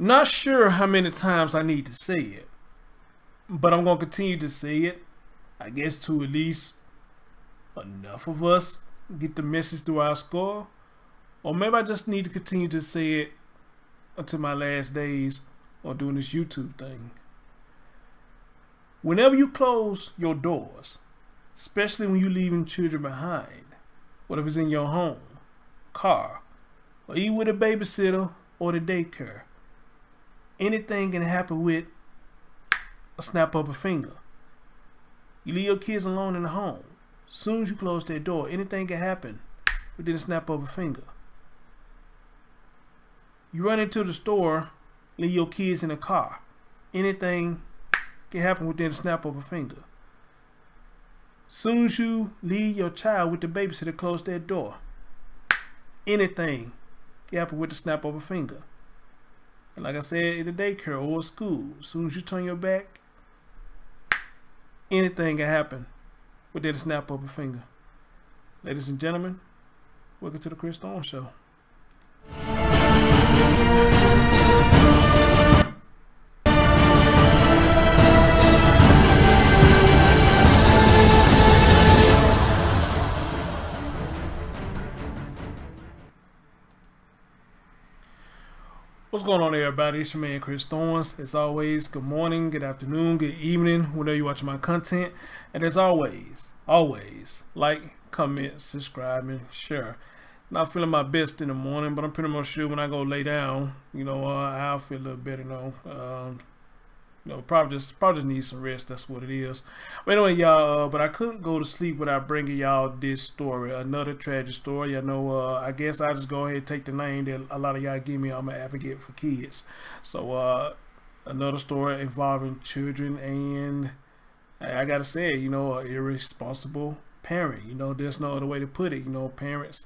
Not sure how many times I need to say it, but I'm going to continue to say it, I guess, to at least enough of us get the message through our score. Or maybe I just need to continue to say it until my last days on doing this YouTube thing. Whenever you close your doors, especially when you're leaving children behind, whether it's in your home, car, or even with a babysitter or the daycare, anything can happen with a snap of a finger. You leave your kids alone in the home. As soon as you close that door, anything can happen within a snap of a finger. You run into the store, leave your kids in the car. Anything can happen within a snap of a finger. Soon as you leave your child with the babysitter, close that door. Anything can happen with the snap of a finger. And like I said, in the daycare or school, as soon as you turn your back, anything can happen within a snap of a finger. Ladies and gentlemen, welcome to the Chris Storm Show. What's going on, everybody? It's your man Chris Storms. As always, good morning, good afternoon, good evening, whenever you're watching my content. And as always, like, comment, subscribe, and share. Not feeling my best in the morning, but I'm pretty much sure when I go lay down, I'll feel a little better. Probably just need some rest. That's what it is. But anyway, y'all, but I couldn't go to sleep without bringing y'all this story, another tragic story. I guess I just go ahead and take the name that a lot of y'all give me. I'm an advocate for kids. So another story involving children, and I gotta say, an irresponsible parent. There's no other way to put it. Parents,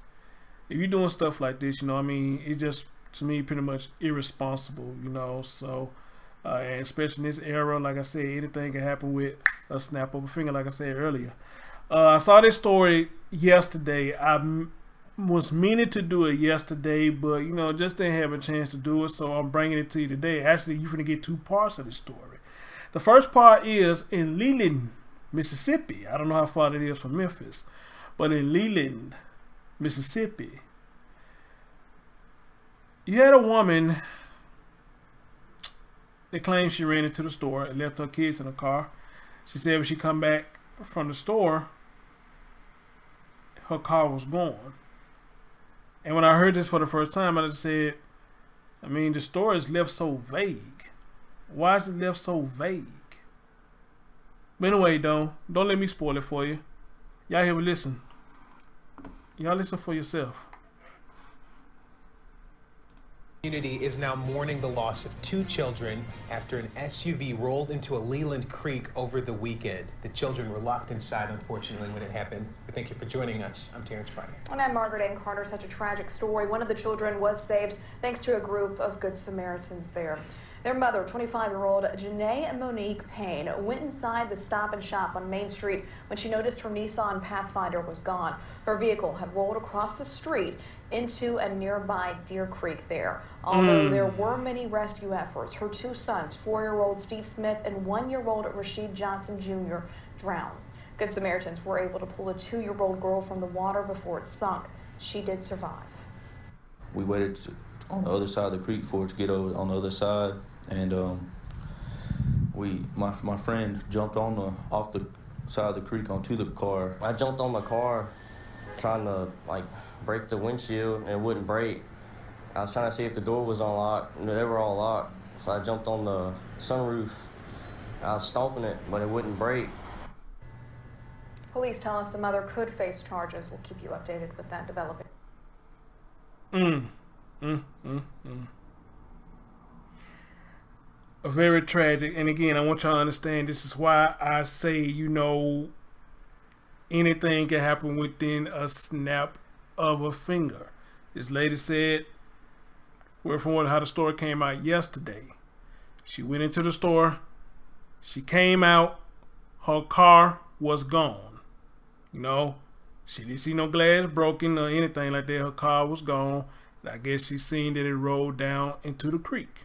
if you're doing stuff like this, it's just, to me, pretty much irresponsible. So. And especially in this era, like I said, anything can happen with a snap of a finger, like I said earlier. I saw this story yesterday. I was meaning to do it yesterday, but, just didn't have a chance to do it, so I'm bringing it to you today. Actually, you're going to get two parts of this story. The first part is in Leland, Mississippi. I don't know how far it is from Memphis, but in Leland, Mississippi, you had a woman. They claim she ran into the store and left her kids in the car. She said when she come back from the store, her car was gone. And when I heard this for the first time, I just said, the story is left so vague. Why is it left so vague? But anyway, don't let me spoil it for you. Y'all here, listen. Y'all listen for yourself. Community is now mourning the loss of two children after an SUV rolled into a Leland creek over the weekend. The children were locked inside, unfortunately, when it happened. But thank you for joining us. I'm Terrence Friday. And I'm Margaret Ann Carter. Such a tragic story. One of the children was saved thanks to a group of Good Samaritans there. Their mother, 25-year-old Janae Monique Payne, went inside the Stop and Shop on Main Street when she noticed her Nissan Pathfinder was gone. Her vehicle had rolled across the street into a nearby Deer Creek there. Although there were many rescue efforts, her two sons, 4-year-old Steve Smith and 1-year-old Rashid Johnson Jr., drowned. Good Samaritans were able to pull a 2-year-old girl from the water before it sunk. She did survive. We waited on the other side of the creek for it to get over on the other side, and my friend jumped off the side of the creek onto the car. I jumped on my car trying to break the windshield, and it wouldn't break. I was trying to see if the door was unlocked, and they were all locked. So I jumped on the sunroof. I was stomping it, but it wouldn't break. Police tell us the mother could face charges. We'll keep you updated with that developing. Very tragic. And again, I want y'all to understand, this is why I say, anything can happen within a snap of a finger. This lady said, from how the story came out yesterday, she went into the store, she came out, her car was gone. She didn't see no glass broken or anything like that. Her car was gone. And I guess she seen that it rolled down into the creek.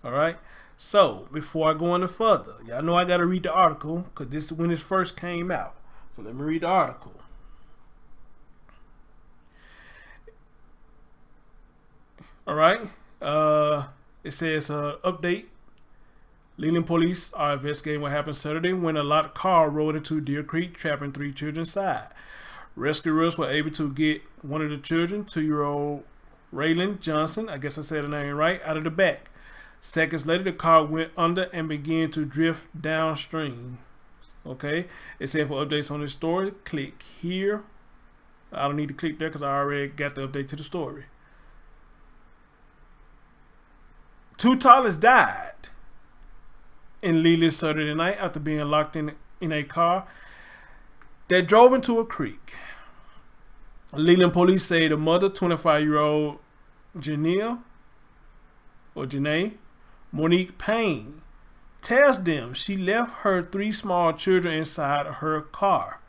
All right. So before I go any further, y'all know I got to read the article because this is when it first came out. So let me read the article. All right. It says update. Leland police are investigating what happened Saturday when a locked car rolled into Deer Creek, trapping 3 children inside. Rescuers were able to get one of the children, 2-year-old Leland Johnson, I guess I said the name right, out of the back. Seconds later, the car went under and began to drift downstream. Okay, it said for updates on this story, click here. I don't need to click there because I already got the update to the story. 2 toddlers died in Leland Saturday night after being locked in a car that drove into a creek. Leland police say the mother, 25-year-old Janae Monique Payne, tells them she left her 3 small children inside her car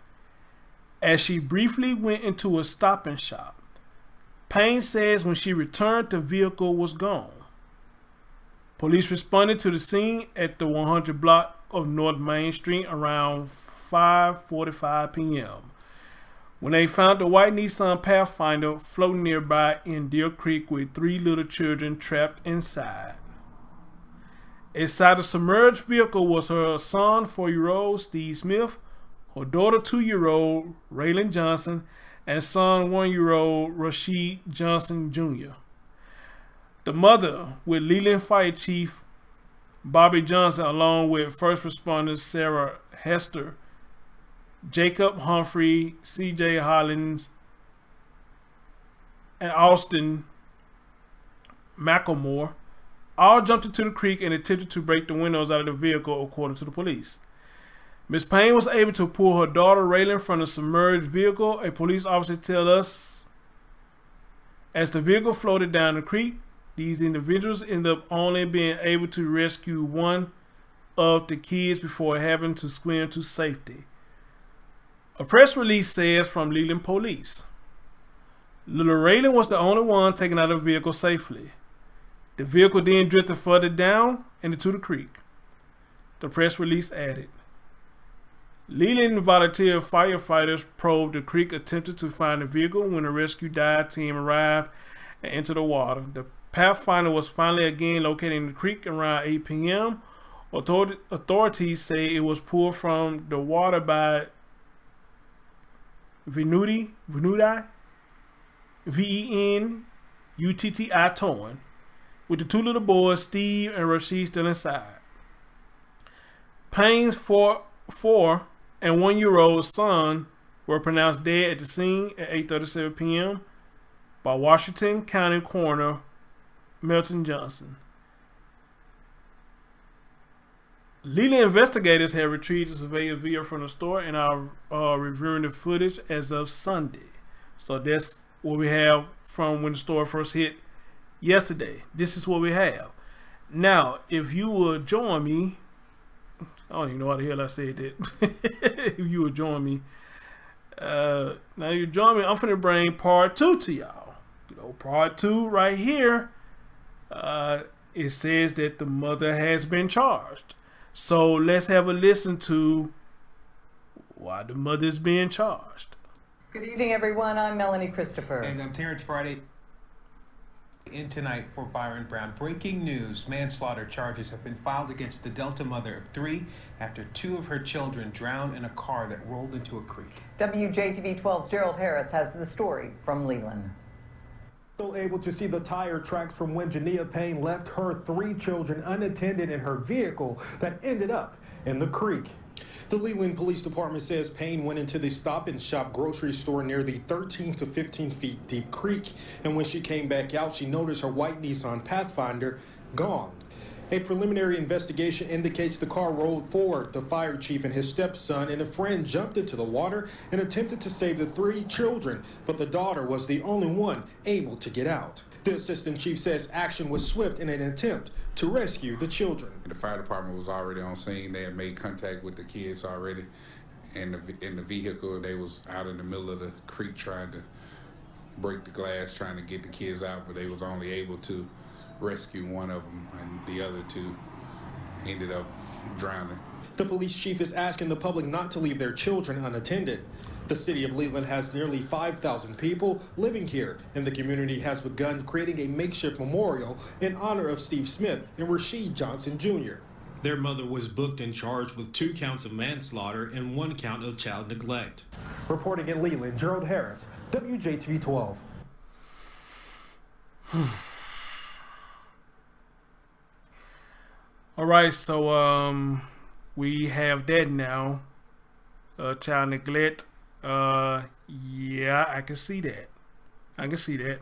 as she briefly went into a Stop and Shop. Payne says when she returned, the vehicle was gone. Police responded to the scene at the 100 block of North Main Street around 5:45 p.m. when they found the white Nissan Pathfinder floating nearby in Deer Creek with 3 little children trapped inside. Inside the submerged vehicle was her son, 4-year-old Steve Smith, her daughter, 2-year-old Raylan Johnson, and son, 1-year-old Rashid Johnson Jr. The mother, with Leland Fire Chief Bobby Johnson, along with first responders Sarah Hester, Jacob Humphrey, C.J. Hollins, and Austin McElmore, all jumped into the creek and attempted to break the windows out of the vehicle, according to the police. Ms. Payne was able to pull her daughter Raylan from the submerged vehicle, a police officer tells us. As the vehicle floated down the creek, these individuals ended up only being able to rescue one of the kids before having to swim to safety. A press release says from Leland police, little Raylan was the only one taken out of the vehicle safely. The vehicle then drifted further down and into the creek. The press release added, Leland volunteer firefighters probed the creek, attempted to find the vehicle when a rescue dive team arrived and entered the water. The Pathfinder was finally again located in the creek around 8 p.m. Authorities say it was pulled from the water by Venuti, V-E-N-U-T-T-I towing, with the 2 little boys, Steve and Rashid, still inside. Payne's 4 and 1-year-old son were pronounced dead at the scene at 8:37 p.m. by Washington County Coroner Milton Johnson. Leland investigators have retrieved the surveillance video from the store and are reviewing the footage as of Sunday. So that's what we have from when the store first hit yesterday. This is what we have. Now, if you would join me, I don't even know how the hell I said that. If you would join me, now you join me, I'm finna bring part 2 to y'all. You know, part 2 right here. It says that the mother has been charged. So let's have a listen to why the mother is being charged. Good evening, everyone. I'm Melanie Christopher. And I'm Terrence Friday. In tonight for Byron Brown. Breaking news. Manslaughter charges have been filed against the Delta mother of 3 after 2 of her children drowned in a car that rolled into a creek. WJTV 12's Gerald Harris has the story from Leland. Still able to see the tire tracks from when Janae Payne left her 3 children unattended in her vehicle that ended up in the creek. The Leland Police Department says Payne went into the Stop and Shop grocery store near the 13 to 15 feet deep creek, and when she came back out, she noticed her white Nissan Pathfinder gone. A preliminary investigation indicates the car rolled forward. The fire chief and his stepson and a friend jumped into the water and attempted to save the 3 children, but the daughter was the only one able to get out. The assistant chief says action was swift in an attempt to rescue the children. The fire department was already on scene. They had made contact with the kids already. In the vehicle, they was out in the middle of the creek trying to break the glass, trying to get the kids out, but they was only able to rescue one of them, and the other two ended up drowning. The police chief is asking the public not to leave their children unattended. The city of Leland has nearly 5,000 people living here, and the community has begun creating a makeshift memorial in honor of Steve Smith and Rasheed Johnson Jr. Their mother was booked and charged with 2 counts of manslaughter and 1 count of child neglect. Reporting in Leland, Gerald Harris, WJTV 12. All right, so we have that now. Child neglect. Yeah, I can see that. I can see that.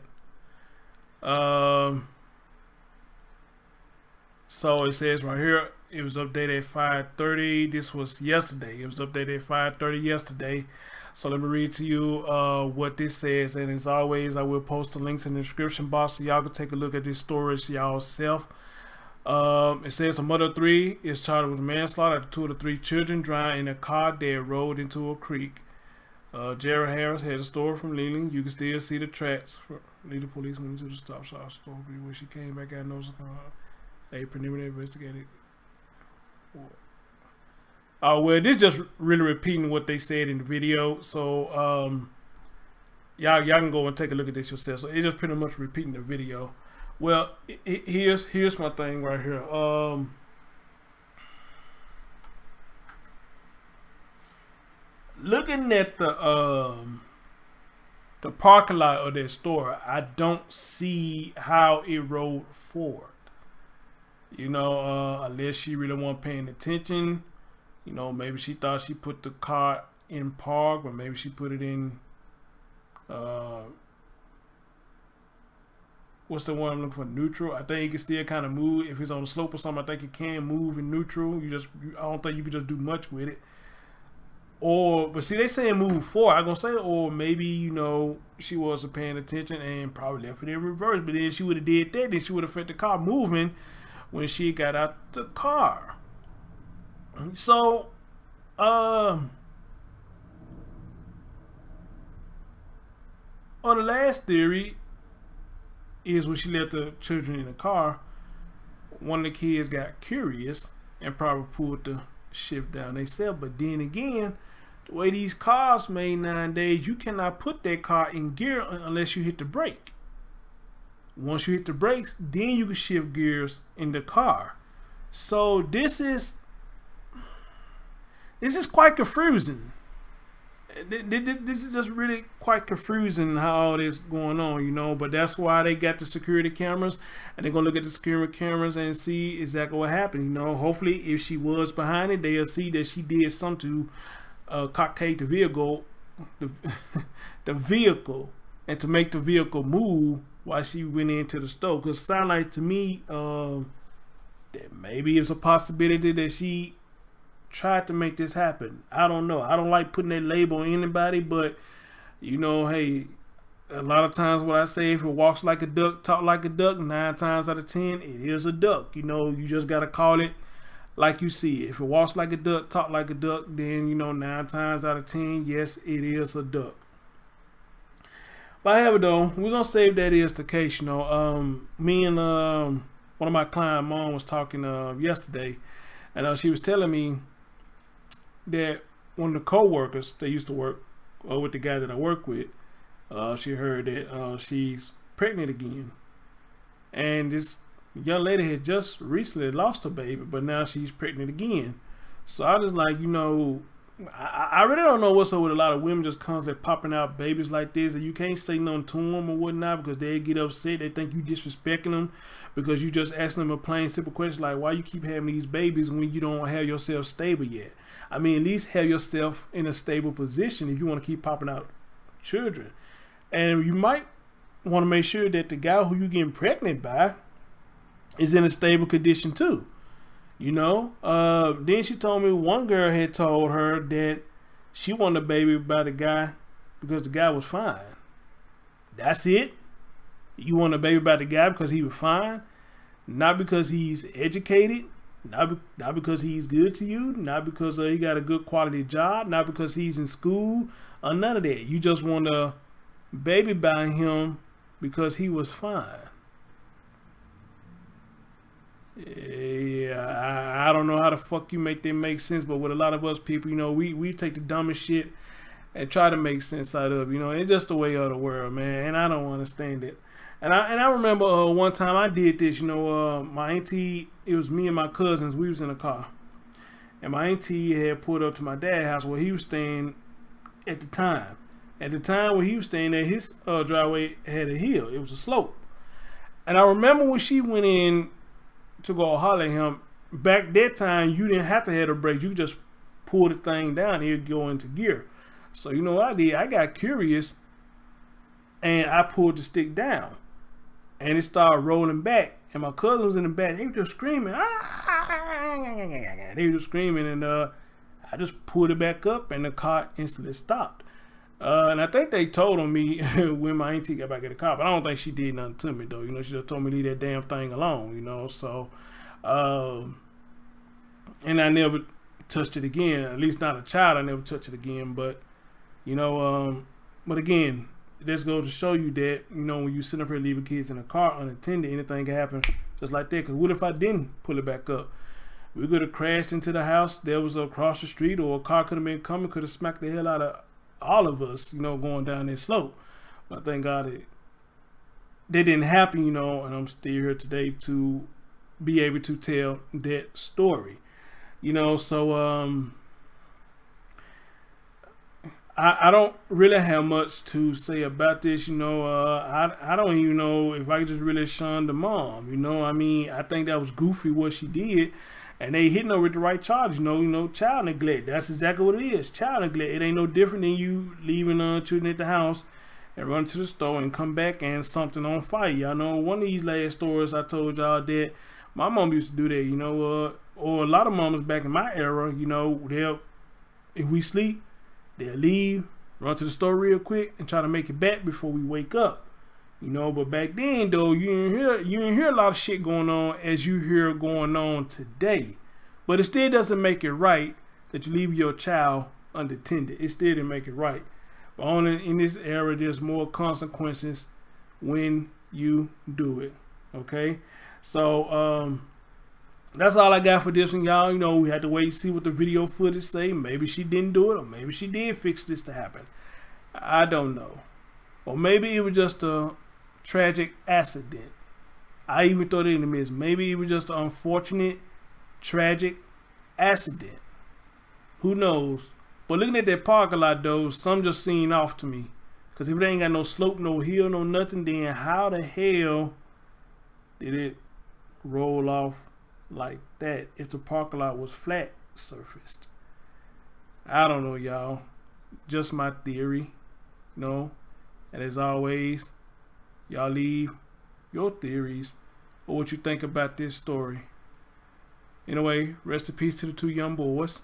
So it says right here, it was updated at 5:30. This was yesterday. It was updated at 5:30 yesterday. So let me read to you what this says. And as always, I will post the links in the description box so y'all can take a look at this story y'all self. It says a mother of 3 is charged with manslaughter after 2 of the 3 children drowned in a car that rolled into a creek. Jared Harris had a story from Leland. You can still see the tracks. Leland police went into the stop shop store when she came back out. Notice a preliminary investigated. Oh well, this just really repeating what they said in the video. So y'all can go and take a look at this yourself. So it's just pretty much repeating the video. Well, here's my thing right here. Looking at the parking lot of that store, I don't see how it rolled forward. You know, unless she really wasn't paying attention. You know, maybe she thought she put the car in park, or maybe she put it in what's the one I'm looking for? Neutral. I think it can still kind of move if it's on the slope or something. I think it can move in neutral. I don't think you can just do much with it. Or, but see, they saying move forward. I'm gonna say, or maybe, you know, she wasn't paying attention and probably left it in reverse. But then she would have did that. Then she would have felt the car moving when she got out the car. So, on the last theory is when she left the children in the car, one of the kids got curious and probably pulled the shift down themselves. But then again, the way these cars made nowadays, you cannot put that car in gear unless you hit the brake. Once you hit the brakes, then you can shift gears in the car. So this is quite confusing. This is just really quite confusing how all this going on, you know. But that's why they got the security cameras, and they're gonna look at the security cameras and see exactly what happened. You know, hopefully, if she was behind it, they'll see that she did something to cockade the vehicle, the vehicle, and to make the vehicle move while she went into the store. Because it sounded like to me that maybe it's a possibility that she tried to make this happen. I don't know. I don't like putting that label on anybody, but you know, hey, a lot of times what I say, if it walks like a duck, talk like a duck, 9 times out of 10 it is a duck. You know, you just gotta call it like you see it. If it walks like a duck, talk like a duck, then you know, 9 times out of 10, yes, it is a duck. But however though, we're gonna say if that is the case. You know, me and one of my client mom was talking yesterday, and she was telling me that one of the co-workers that used to work with the guy that I work with, she heard that she's pregnant again, and this young lady had just recently lost her baby, but now she's pregnant again. So I was like, you know, I really don't know what's up with a lot of women just constantly popping out babies like this, and you can't say nothing to them or whatnot because they get upset. They think you disrespecting them because you just asking them a plain simple question like, why you keep having these babies when you don't have yourself stable yet? I mean, at least have yourself in a stable position if you want to keep popping out children. And you might want to make sure that the guy who you're getting pregnant by is in a stable condition too. You know, then she told me one girl had told her that she wanted a baby by the guy because the guy was fine. That's it? You want a baby by the guy because he was fine? Not because he's educated, not because he's good to you, not because he got a good quality job, not because he's in school, or none of that. You just want a baby by him because he was fine. Yeah, I don't know how the fuck you make that make sense, but with a lot of us people, you know, we take the dumbest shit and try to make sense out of, you know, it's just the way of the world, man, and I don't understand it. And I remember one time I did this, you know, my auntie, it was me and my cousins, we was in a car, and my auntie had pulled up to my dad's house where he was staying at the time. At the time where he was staying there, his driveway had a hill, it was a slope. And I remember when she went in to go holler at him, back that time you didn't have to have a brake, you just pull the thing down, it would go into gear. So you know what I did? I got curious and I pulled the stick down and it started rolling back, and my cousin was in the back, they were just screaming, they were just screaming, and I just pulled it back up and the car instantly stopped. And I think they told on me when my auntie got back in the car, but I don't think she did nothing to me though. You know, she just told me to leave that damn thing alone, you know. So, and I never touched it again. At least not a child, I never touched it again. But, you know, but again, this goes to show you that, you know, when you sit up here leaving kids in a car unattended, anything can happen just like that. Because what if I didn't pull it back up? We could have crashed into the house that was across the street, or a car could have been coming, could have smacked the hell out of all of us, you know, going down that slope. But thank God that didn't happen, you know, and I'm still here today to be able to tell that story, you know. So I don't really have much to say about this, you know. I don't even know if I just really shunned the mom, you know. I mean, I think that was goofy what she did. And they hitting her with the right charge, you know, child neglect. That's exactly what it is, child neglect. It ain't no different than you leaving children at the house and run to the store and come back and something on fire. Y'all know one of these last stories I told y'all that my mom used to do that, you know, or a lot of mamas back in my era, you know, if we sleep, they'll leave, run to the store real quick and try to make it back before we wake up. You know, but back then though, you didn't hear a lot of shit going on as you hear going on today. But it still doesn't make it right that you leave your child unattended. It still didn't make it right. But only in this era, there's more consequences when you do it. Okay, so that's all I got for this one, y'all. You know, we had to wait and see what the video footage say. Maybe she didn't do it, or maybe she did fix this to happen. I don't know. Or maybe it was just a tragic accident. I even thought it in the midst. Maybe it was just an unfortunate, tragic accident. Who knows? But looking at that parking lot though, some just seemed off to me. Because if it ain't got no slope, no hill, no nothing, then how the hell did it roll off like that if the parking lot was flat surfaced? I don't know, y'all. Just my theory, you know. And as always, y'all leave your theories or what you think about this story. Anyway, rest in peace to the two young boys.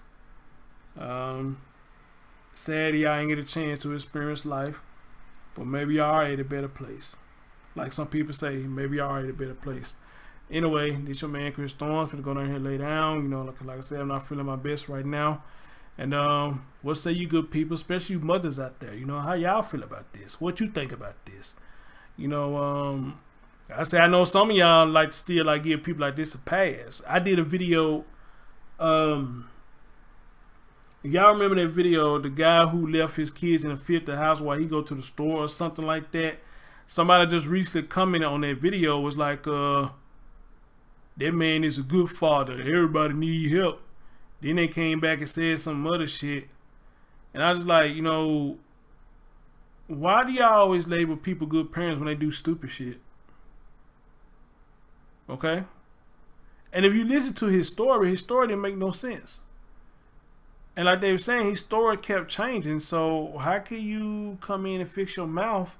Sad y'all ain't get a chance to experience life, but maybe y'all are at a better place. Like some people say, maybe y'all are at a better place. Anyway, this your man Chris Thorns. Gonna go down here and lay down. You know, like I said, I'm not feeling my best right now. And what say you good people, especially you mothers out there? You know, how y'all feel about this? What you think about this? You know, I say I know some of y'all like to still like give people like this a pass. I did a video. Y'all remember that video? The guy who left his kids in the fifth house while he go to the store or something like that. Somebody just recently commented on that video. Was like, that man is a good father. Everybody need help. Then they came back and said some other shit. And I was like, you know, why do y'all always label people good parents when they do stupid shit? Okay? And if you listen to his story didn't make no sense. And like they were saying, his story kept changing. So how can you come in and fix your mouth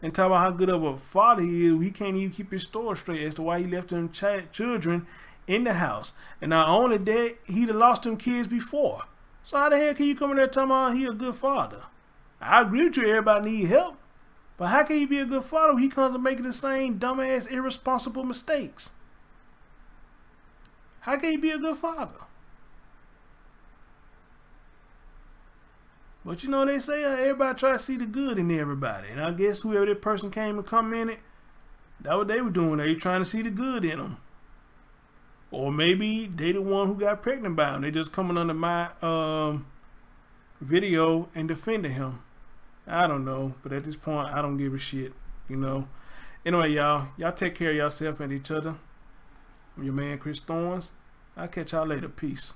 and talk about how good of a father he is? He can't even keep his story straight as to why he left them children in the house. And not only that, he'd have lost them kids before. So how the hell can you come in there talking about he a good father? I agree with you, everybody need help. But how can he be a good father when he comes to making the same dumbass, irresponsible mistakes? How can he be a good father? But you know, they say everybody try to see the good in everybody. And I guess whoever that person came and commented, that's what they were doing. They were trying to see the good in them. Or maybe they the one who got pregnant by him. They just coming under my video and defending him. I don't know. But at this point, I don't give a shit. You know. Anyway, y'all take care of yourself and each other. I'm your man, Chris Thorns. I'll catch y'all later. Peace.